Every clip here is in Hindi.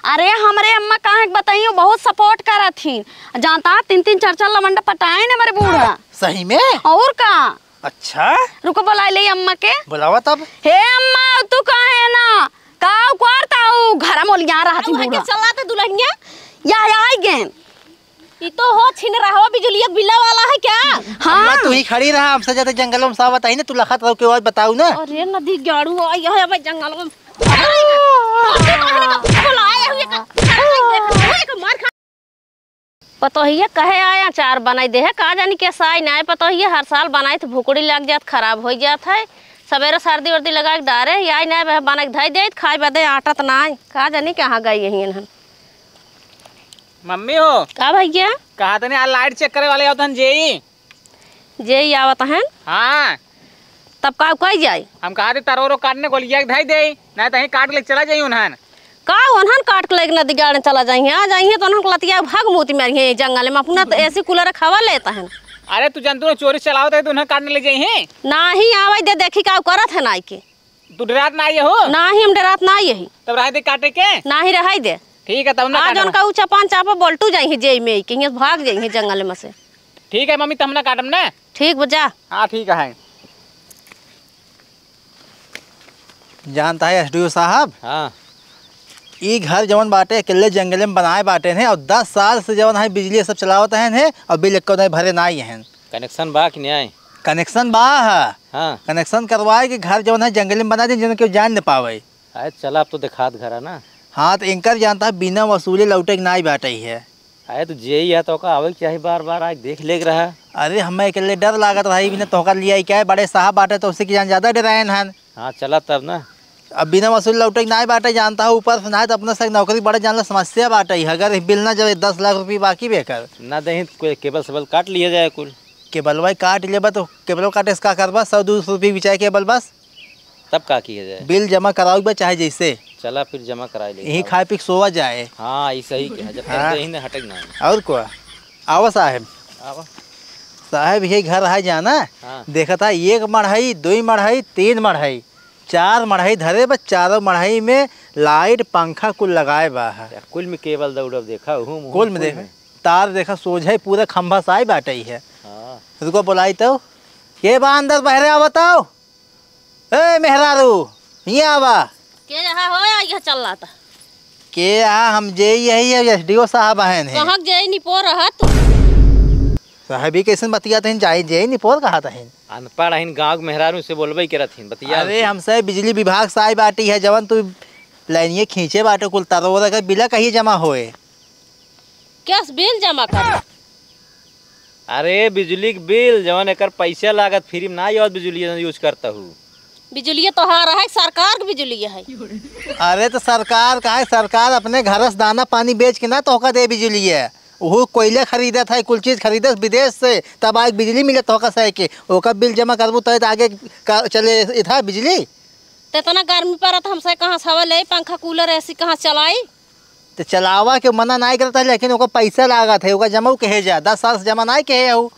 अरे हमरे अम्मा कहाँ बताइयो बहुत सपोर्ट करा थी। जानता 3-3 4-4 लवंडा पटाए ने मेरे बूढ़ा। सही में? और का? अच्छा रुको बुला ले अम्मा के। बुलावा तब। हे अम्मा तू कहाँ है ना? का करता हूँ घर मोल यहाँ रहा थी बूढ़ा। चलाते दुल्हनिया या आई गेन। ये तो हो छिन रहा हो बिजलिया बिल्ला वाला है क्या? हाँ तू ही खड़ी रहा हमसे जाते जंगलों में सावत आई ना तू लखत रहो के बाद बताऊ ना। अरे नदी गाड़ू आई है भाई जंगल में। पतोहिया कहे आया चार बनाई दे है का जानी कैसा आई ना पतोहिया हर साल बनाए तो भुकड़ी लग जात खराब हो जात है। सवेरे सर्दी वर्दी लगा के डारे या ना बना के धई दे खाए बदे आटा तो ना का जानी कहाँ गई यही। मम्मी हो का भैया कहा था नहीं लाइट चेक करे वाले आवतन जेई आवत हैं। हाँ तब का कही जाए हम कहा थे तरोरो काटने को लिया धाई दे नहीं तो काट ले चला जाइए उन्हन का उन्हन काट के लेके नदी गाड़े चला जाइए आ जाइए तो उन्हन लतिया भाग मोती मारिए जंगल में अपना तो ऐसी कूलर खवा लेता है। अरे तू जानतू चोरी चलाओ तो उन्हें काटने ले जाइए ना ही आवे दे देखी का करत है नाई के तू डरात ना आई हो ना ही हम डरात ना यही तब रह दे काटे के ना ही रहाई दे। ठीक है तब ना आज उनका ऊंचा पान चापा बोल्टू जाइए जेई में के भाग जाइए जंगल में से। ठीक है मम्मी तब ना काटम ना। ठीक बजा। हाँ ठीक है जानता है एसडीओ साहब। हाँ ये घर जवन बाटे अकेले जंगल में बनाए बाटे हैं और 10 साल से जवन है बिजली सब चलावत हैं और बिल एक नहीं भरे ना हैं। कनेक्शन बा कि नहीं? कनेक्शन बा है। हाँ कनेक्शन करवाए कि घर जवन है जंगल में बना दे जिन क्यों जान न पावे। अरे चला अब तो दिखात घर है ना। हाँ तो इनकर जानता है बिना वसूले लौटे ना ही बाटे है। अरे तो जे है तो का आवे चाहिए बार बार आज देख ले रहा। अरे हमें अकेले डर लागत रही बिना तोहका लिया क्या है बड़े साहब बाटे तो उससे की जान ज्यादा डरायन हैं। हाँ चला तब ना। अब बिना वसूल लौटे ना बाटे जानता हूँ ऊपर सुना तो अपना से नौकरी बड़े जान समस्या बाटे अगर बिल ना जब 10 लाख रुपये बाकी बेकर ना दही कोई केबल सेबल काट लिया जाए कुल। केबल भाई काट ले तो केबल काटे इसका करबा 100-200 रुपये बिचाए केबल बस तब का किया जाए बिल जमा कराओ चाहे जैसे चला फिर जमा करा ले यही खाए पी सोवा जाए। हाँ ऐसा ही जब तक यही हटक ना और को आओ साहब आवा साहब यही घर है जाना। हाँ। देखा था 1 मढ़ाई 2 मढ़ाई 3 मढ़ाई 4 मढ़ाई धरे बस 4 मढ़ाई में लाइट पंखा कुल लगाए बा है। कुल में केबल दौड़ देखा हूँ कुल में देखा तार देखा सोझे पूरा खंभा साई बाटे ही है। हाँ रुको बुलाई तो ये बा अंदर बहरे आ बताओ ए मेहरारू ये आवा के रहा हो या यह चल रहा था के हम जे यही है एसडीओ साहब हैं कहाँ जे नहीं पो रहा तू साहब ही कैसे बतियाते हैं जाए जे नहीं पोल कहा था अनपढ़ है गाँव मेहरारू से बोलबे के रथिन बतिया। अरे हमसे बिजली विभाग से आई बाटी है जवन तू लाइनिए खींचे बाटे कुल तरोरा का बिला कहीं जमा होए क्या बिल जमा कर? अरे बिजली के बिल जवन एक पैसा लागत फ्री में ना बिजली यूज करता हूँ। बिजली तो हार है सरकार की बिजली है। अरे तो सरकार का है सरकार अपने घर से दाना पानी बेच के ना तोहका दे बिजली है वो कोयला खरीदा था कुल चीज खरीदा विदेश से तब आज बिजली मिले तोहका सह के ओका बिल जमा करबू तो आगे चले था बिजली। तो इतना गर्मी पड़त हमसे कहाँ सवा ले पंखा कूलर ऐसी कहाँ चलाई तो चलावा के मना नहीं करता लेकिन ओका पैसा लागत है ओका जमा कहे जा 10 साल से जमा नहीं कहे हो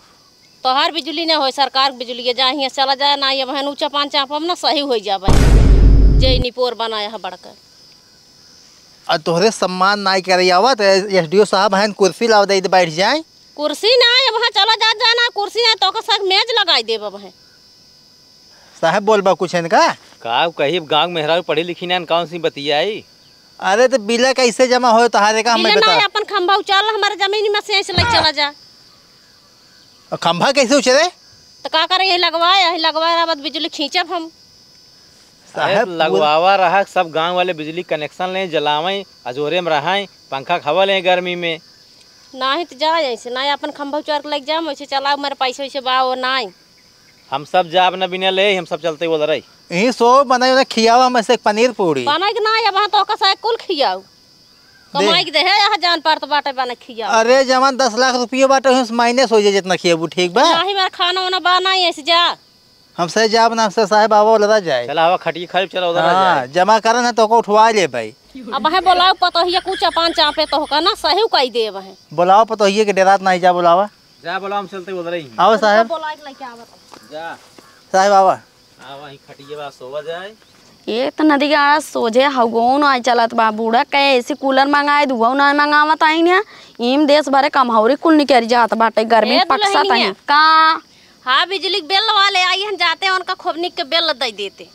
तो हर बिजली ना हो सरकार बिजली जाए चला जाए ना ये बहन ऊँचा पान चाप ना सही हो जाए जय निपोर बनाया है बढ़कर और तोहरे सम्मान नहीं करे आवत एसडीओ साहब हैं कुर्सी लाओ दे बैठ जाए। कुर्सी ना वहाँ चला जा जाना कुर्सी ना तो का मेज लगाई दे वहाँ साहब बोलबा कुछ इनका का कहीं गाँव मेहरारू पढ़ी लिखी ना कौन सी बतियाई। अरे तो बिल कैसे जमा हो तहारे का हमें बता अपन खंभा उचाल हमारे जमीन में से ऐसे लग चला जा खंभा कैसे उचरे तो का करे यही लगवाए बाद बिजली खींचब हम साहब लगवावा रहा सब गांव वाले बिजली कनेक्शन ले जलावे अजोरे में रहाए पंखा खवा ले गर्मी में ना ही तो जाए ऐसे ना अपन खंभा उचार के लग जाम वैसे चलाओ मेरे पैसे वैसे बाओ ना हम सब जाब न बिना ले हम सब चलते बोल रही यही सो बनाए खियावा में से पनीर पूरी बना के ना वहाँ तो का कुल खियाओ कमाई के दे है यहाँ जान पार तो बाटे बना खियाओ। अरे जमान 10 लाख रुपये बाटे माइनस हो जाए जितना खियाबू ठीक बा ना ही मेरा खाना वाना बना ऐसे जा हमसे जाब ना हमसे साहब आवा लगा जाए चला हवा खटिए खरीब चला उधर हाँ जमा करन है तो को उठवा ले भाई अब वहाँ बोलाओ पतोहिया कुछ पान चापे तो होगा ना सही कही दे वहाँ बुलाओ पतोहिए के डेरात नहीं जा बुलावा जा बोला हम चलते उधर ही आओ साहब बोला के लेके आवत जा साहब आवा वहीं खटिए बा सोवा जाए एक तो नदी के आड़ा सोझे हगो नहीं चलत बा। बूढ़ा कहे ऐसी कूलर मंगाए दुआ नहीं मंगावत आई ना। इम देश भरे कमहौरी कुल निकल जात बाटे गर्मी पकसत है का। हाँ बिजली के बिल वाले आई हैं जाते हैं उनका खोबनी के बिल दे देते।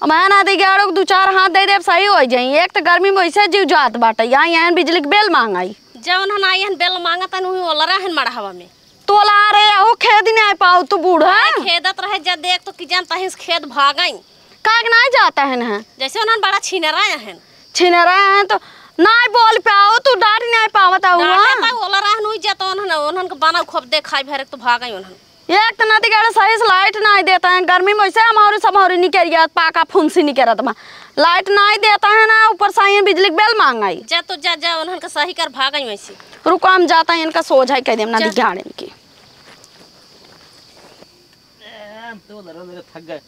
मैं नदी के आड़ो 2-4 हाथ दे दे सही हो जाई। एक तो गर्मी में वैसे जीव जात बाटे यहाँ बिजली के बिल मांगाई। जब उन्होंने आई हैं बिल मांगता वही ओलरा है मड़हवा में तो ला रे हो खेत नहीं पाओ तू बूढ़ा खेदत रहे जब देख तो कि जानता है खेत भागई काग नहीं जाता है ना। जैसे उन्होंने बड़ा छीनरा है छीने रहे हैं तो नहीं बोल पाओ तू डांट नहीं पावता हुआ ओलरा है नहीं जाता उन्होंने बना खोब दे खाई भरे तो भागई उन्होंने। एक तो नदी के सही से लाइट नहीं देता है गर्मी में वैसे हमारी समहौरी निकल गया पाका फुंसी निकलत बा लाइट नहीं देता है ना ऊपर से बिजली बिल मांगाई। जा तो जा उन्होंने सही कर भागई वैसे रुको हम जाता है इनका सोझ है कह दे नदी झाड़े की थक गए।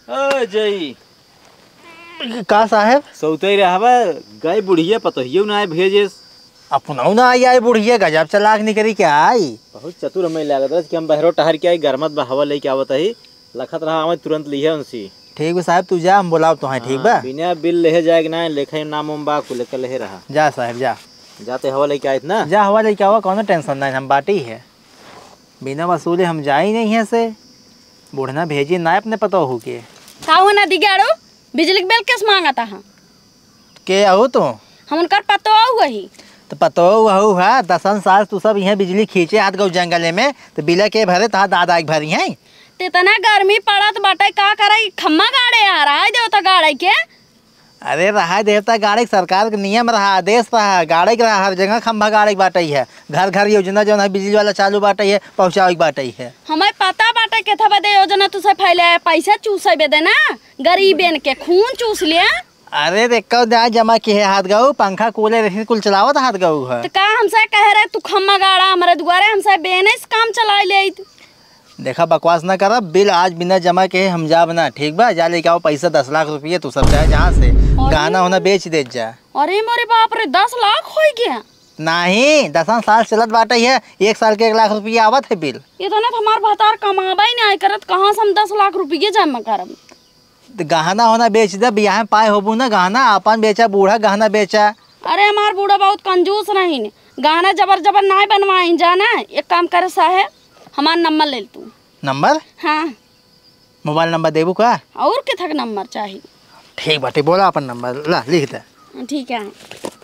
ए जई का साहेब सौते रहबा गए बुढ़िया पतोहियो ना भेजे अपनाऊ ना आई आई बुढ़िया गजब चलाक निकली क्या आई। बहुत चतुर हमें लागत रहा कि हम बहरो टहर के आई गरमत हवा लेके आवत ही लखत रहा हमें तुरंत लिया उनसी। ठीक बा साहब तू जा हम बुलाओ तो है ठीक बा। बिना बिल ले जाएगा ना लेखे नाम उम बा को लेकर ले रहा जा साहब जा जाते हवा लेके आए ना जा हवा लेके आवा कौन टेंशन नहीं हम बाटी है बिना वसूले हम जा ही नहीं है से बुढ़ना भेजी ना अपने पता हो के काऊ नदी गाड़ो बिजली बिल किस मांगा था के आओ तो हम उनका पतो वही तो पतो वहू है 10 साल तू सब यहाँ बिजली खींचे हाथ गौ जंगले में तो बिला के भरे तहाँ दादा के भरी हैं इतना गर्मी पड़त बाटे का करे खम्मा गाड़े आ रहा है देवता गाड़े के। अरे रहा देवता गाड़ी सरकार के नियम रहा आदेश रहा गाड़ी के रहा हर जगह खम्भा गाड़ी बाटे है घर घर योजना जो है बिजली वाला चालू बाटे है पहुँचावे बाटे है। हमें पता बाटे के था बदे योजना तुझसे फैले पैसा चूसे बेदे ना गरीबेन के खून चूस लिया। अरे देखो जमा किए हाथ गऊ पंखा कूलर कुल चलावत हाथ गऊ है तो का हमसे कह रहे तू खम्मा गाड़ा हमारे दुआरे हमसे बेने से काम चला ले। देखा बकवास ना कर बिल आज बिना जमा के हम जा बना ठीक बा जा लेके आओ पैसा 10 लाख रुपये तू सब चाहे जहाँ से गहना होना बेच दे जा। अरे मोरे बाप रे 10 लाख हो गया नहीं 10 साल चलत बाटे है 1 साल के 1 लाख रुपया आवत है बिल। ये तो ना हमार भतार कमाबा ही नहीं करत कहाँ से हम 10 लाख रुपये जमा करब। तो गहना होना बेच दे बियाह पाए होबू ना गहना अपन बेचा बूढ़ा गहना बेचा। अरे हमार बूढ़ा बहुत कंजूस नहीं गहना जबर जबर नहीं बनवाई जाना। एक काम करे साहेब हमार नंबर ले तू। नंबर हाँ मोबाइल नंबर देबू का और के थक नंबर चाहिए। ठीक बाटे बोला अपन नंबर ला लिख दे। ठीक है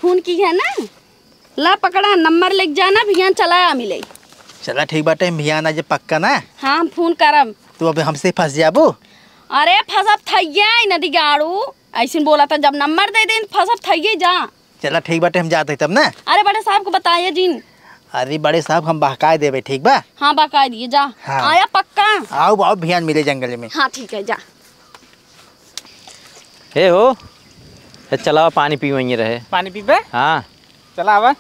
फोन की है ना ला पकड़ा नंबर लिख जाना भैया चलाया मिले। चला ठीक बाटे भैया ना जे पक्का ना। हाँ हम फोन करब तू अभी हमसे फंस जाबू। अरे फसब थैया नदी गाड़ू ऐसे बोला था जब नंबर दे दे फसब थैये जा। चला ठीक बाटे हम जाते तब ना। अरे बड़े साहब को बताइए जिन। अरे बड़े साहब हम बहकाए देवे ठीक बा। हाँ बहकाए दिए जा। हाँ। आया पक्का आओ आओ भैया मिले जंगल में। हाँ ठीक है जा। हे हो चलाओ पानी पी वहीं रहे पानी पी पे हाँ चला आवा।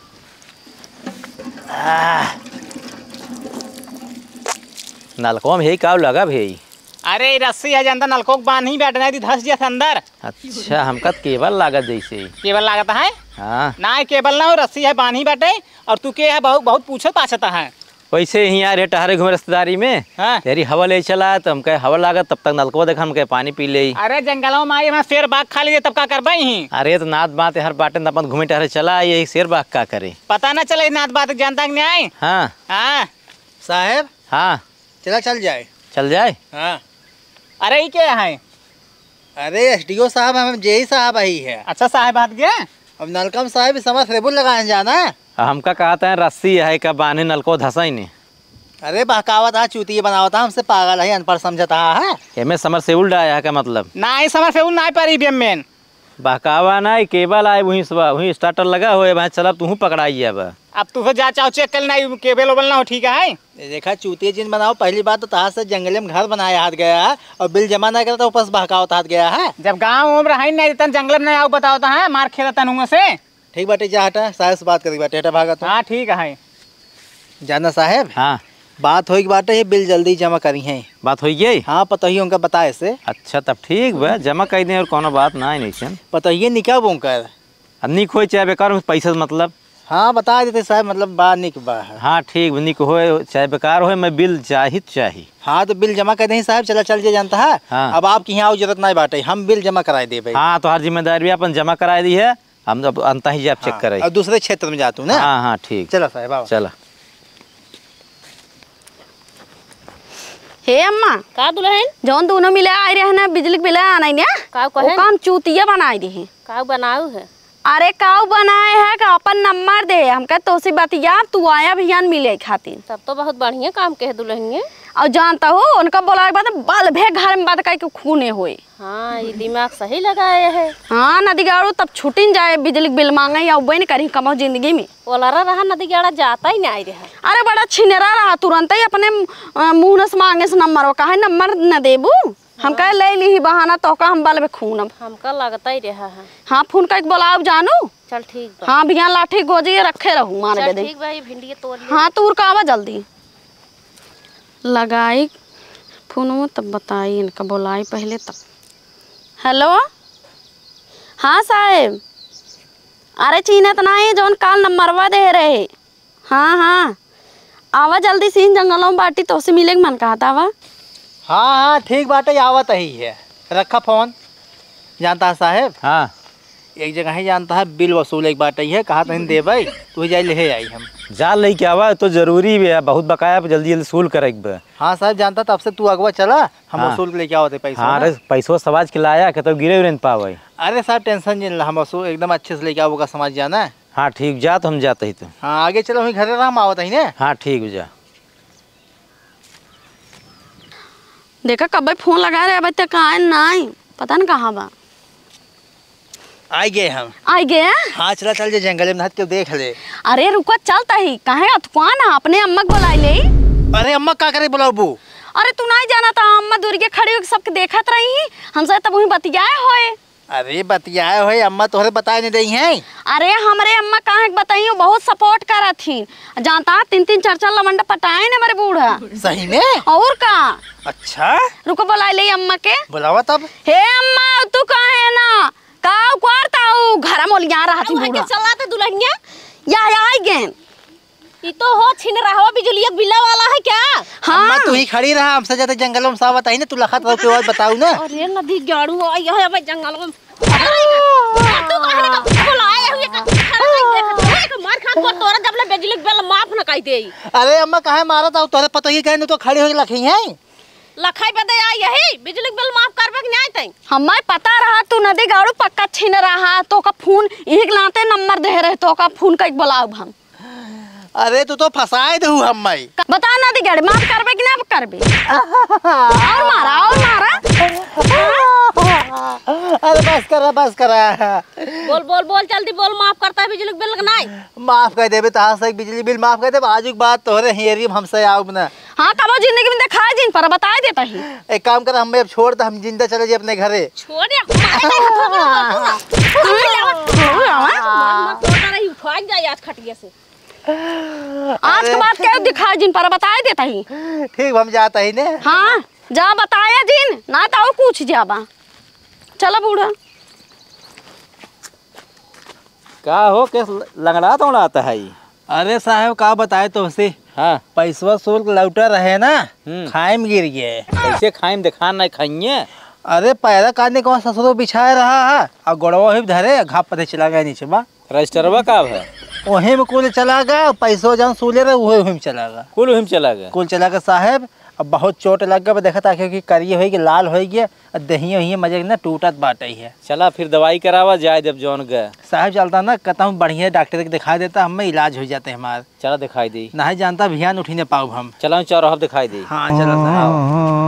नलकों में यही काव लगा भाई। अरे रस्सी है अंदर नलकों बांध ही बैठना थी धस जिया अंदर। अच्छा हमका केवल लागत जैसे केबल लागत है हाँ ना केबल ना हो रस्सी है बांध ही बैठे और तू के है बहुत बहुत पूछो पाछता है वैसे ही यार ये टहरे घूमे रिश्तेदारी में हाँ। तेरी हवा ले चला तो हम कहे हवा लागत तब तक नलको देखा हम कहे पानी पी ले। अरे जंगलों में आई शेर बाघ खा लीजिए तब का कर ही। अरे तो नात बात हर बाटे अपन घूमे टहरे चला यही शेर बाग का करे पता ना चले नात बात जानता नहीं आए। हाँ हाँ साहेब हाँ चला चल जाए। चल जाए। हाँ अरे ये क्या है। अरे SDO साहब हम जेई साहब आई है। अच्छा साहब बात गया अब नलकम साहब समझ रेबुल लगाने जाना है। हमका कहता है रस्सी है का बांधे नलको धसा ही नहीं। अरे बहकावत है चूतिया बनावता हमसे पागल है अनपढ़ समझता है। एमे समर से उल्टा आया का मतलब ना ही समझ से ना पारी भी मेन बहकावा ना केबल आए वहीं सुबह वहीं स्टार्टर लगा हुए भाई चल अब तू पकड़ाइए अब तू जा चाहो चेक कर नहीं केबल ओबल ना हो ठीक है। देखा चूतिया जिन बनाओ पहली बात तो तहाँ से जंगले में घर बनाया हाथ गया है और बिल जमा ना करता ऊपर से बहकावत हाथ गया है। जब गाँव उम्र है नहीं तन जंगल में नहीं आओ बताओ है मार खेलता हूँ से। ठीक बाटे जा हटा साहब से बात करी बाटे हटा भागा तो। हाँ ठीक है जाना साहब हाँ बात होगी बाटे ये बिल जल्दी जमा करी है। बात हो गई। हाँ पता ही उनका बताए से। अच्छा तब ठीक बा जमा कर दें और कोनो बात ना है नहीं पता ही निकाह बोंकर अन्नी खोई चाहे बेकार पैसा मतलब हाँ बता देते साहब, मतलब बा निक बा है। हाँ ठीक निक हो चाहे बेकार हो, मैं बिल चाहिए। हाँ तो बिल जमा कर दें साहब, चला चल जे जानता है। हाँ। अब आपकी यहाँ जरूरत नहीं बाटे, हम बिल जमा कराए दे भाई। हाँ तो हर जिम्मेदारी भी अपन जमा करा दी है, हम अब अंत ही जब चेक करे। और दूसरे क्षेत्र में जातू ना। हाँ हाँ ठीक। चलो साहब आओ। चला। हे अम्मा, का दुल्हन जौन दोनों मिले आए रहे ना बिजली बिल आना ना, का वो कहे काम चूतिया बनाई रहे। का बनाऊ है? अरे काऊ बनाए है का अपन नंबर दे, हमका तोसे बतिया तू आया भैयान मिले खातिर। तब तो बहुत बढ़िया काम के है दुल्हन। और जानता हो उनका बोला के बाद बल भे घर में बात कह के खूने होए। हाँ ये दिमाग सही लगाए है। हाँ नदी गाड़ू तब छुटिन जाए बिजली बिल मांगे या उबे नहीं करी कमाओ जिंदगी में। ओलरा रहा नदी गाड़ा जाता ही नहीं रहा। अरे बड़ा छिनेरा रहा, तुरंत ही अपने मुंह से मांगे से नंबर, कहे नंबर न देबू। हम कहे ले ली बहाना तो का हम बल में खून। हमका लगता ही रहा है। हाँ फोन करके बोलाओ जानू। चल ठीक बा। हाँ भैया लाठी गोजी रखे रहू मार चल दे। ठीक बा, ये भिंडी तोड़ ले। हाँ तू का आवा जल्दी लगाई फोन में तब बताई, इनका बोलाई पहले तब। हेलो हाँ साहेब, अरे चीनत नहीं जौन काल नंबरवा दे रहे। हाँ हाँ आवा जल्दी सीन जंगलों में बाटी तो से मिले के मन कहा था वा। हाँ हाँ ठीक बाटे, आवत ही है। रखा फोन। जानता है साहेब, हाँ एक जगह ही जानता है बिल वसूल एक बाटे है, कहा तहन दे भाई तू जाए ले आई हम। जा ले के आवा तो जरूरी भी है, बहुत बकाया पे जल्दी जल्दी वसूल करे बे। हाँ साहब जानता, तब से तू अगवा चला, हम हाँ। वसूल के लेके आवते पैसा। हाँ अरे पैसों समाज के लाया के तो गिरे उरे न पावे। अरे साहब टेंशन नहीं, हम वसूल एकदम अच्छे से लेके आओगा, समझ जाना है। हाँ ठीक जा, तो हम जाते ही तो। हाँ आगे चलो, वहीं घर राम आवत ही ने। हाँ ठीक जा। देखा कब फोन लगा रहे अब तक कहाँ नहीं पता न कहाँ बा। आ गए हम। आ गए? हाँ चला चल जे जंगल में के देख ले। अरे रुको चलता ही कहे अथवान अपने अम्मा को बुलाई ले। अरे अम्मा का करे बुलाबू? अरे तू नहीं जाना था, अम्मा दूर के खड़ी होकर सबके देखत रही, हमसे तब वही बतियाए होए। अरे बतियाए हो अम्मा, तोहरे बताए नहीं रही हैं। अरे हमारे अम्मा कहाँ बताई, बहुत सपोर्ट करा थी। जानता 3-3 4-4 लवंडा पटाए ने मेरे बूढ़ा। सही में? और का? अच्छा रुको बुला ले अम्मा के। बुलावा तब। हे अम्मा तू कहाँ है ना, का करता हूँ घर मोल यहाँ रहा थी बूढ़ा। चलाते दुल्हनिया या आई गए। ये तो हो छिन रहा हो बिजली बिल्ला वाला है क्या? हाँ अम्मा तू ही खड़ी रहा, हमसे जाते जंगलों में सावत आई ना, तू लखत रहो के बाद बताऊ ना। अरे नदी गाड़ू आई है भाई जंगल में। तू कहने का बुलाए हुए का देख मार खा को तोरा जब ले बिजली बिल माफ न कई दे। अरे अम्मा काहे मारत आऊ, तोरे पता ही कहने तो खड़ी हो लखी हैं। लखाई बदे आई यही बिजली बिल माफ करबे कि नहीं तई? हमें पता रहा तू नदी गाड़ू पक्का छीन रहा, तो का फोन एक लाते नंबर दे रहे, तो का फोन कई बुलाओ हम। अरे तू तो फसाए दू हम। बता नदी गाड़ी माफ करबे कि ना करबे? और मारा और मारा। अरे बस करा। बोल बोल बोल जल्दी बोल, माफ करता है बिजली बिल नहीं? माफ कर देबे तहां से बिजली बिल माफ कर देबे। आज की बात तोहरे हेरी हमसे आओ ना। हाँ कब जिंदगी में दिखाए जिन पर बताए देता ही। एक काम कर, हमें अब छोड़ दे, हम जिंदा चले जाए अपने घरे। छोड़ दे आज खटिया से। आज के बाद क्या दिखाए जिन पर बताए देता ही। ठीक हम जाता ही ने। हाँ जा बताया जिन ना तो कुछ जाबा। चलो बूढ़ा। का हो के लंगड़ा तो आता है। अरे साहब का बताए तो से, हाँ पैसवा शुल्क लौटा रहे ना, खाए में गिर गए। कैसे खाइम देखा नहीं खाइए। अरे पैदा काटने के बाद ससुरो बिछाए रहा है और गोड़वा ही धरे घाप पते चला गया नीचे बा। रजिस्टरवा का है? वहीं में कुल चला गया, पैसो जहाँ सूले रहे वही में चला गया। कुल वहीं चला गया। कुल चला गया साहब। अब बहुत चोट लग गया, देखा था क्योंकि करिए हो गया, लाल हो गया, दहिए वही मजे ना टूटत बाटे है। चला फिर दवाई करावा जाए जब जौन गए। साहब चलता ना कहता हूँ बढ़िया डॉक्टर के दिखा देता, हमें इलाज हो जाते हमारे। चला दिखाई दी। नहीं जानता भियान उठी नहीं पाऊ हम। चला चौराहा दिखाई दी। हाँ चलो साहब।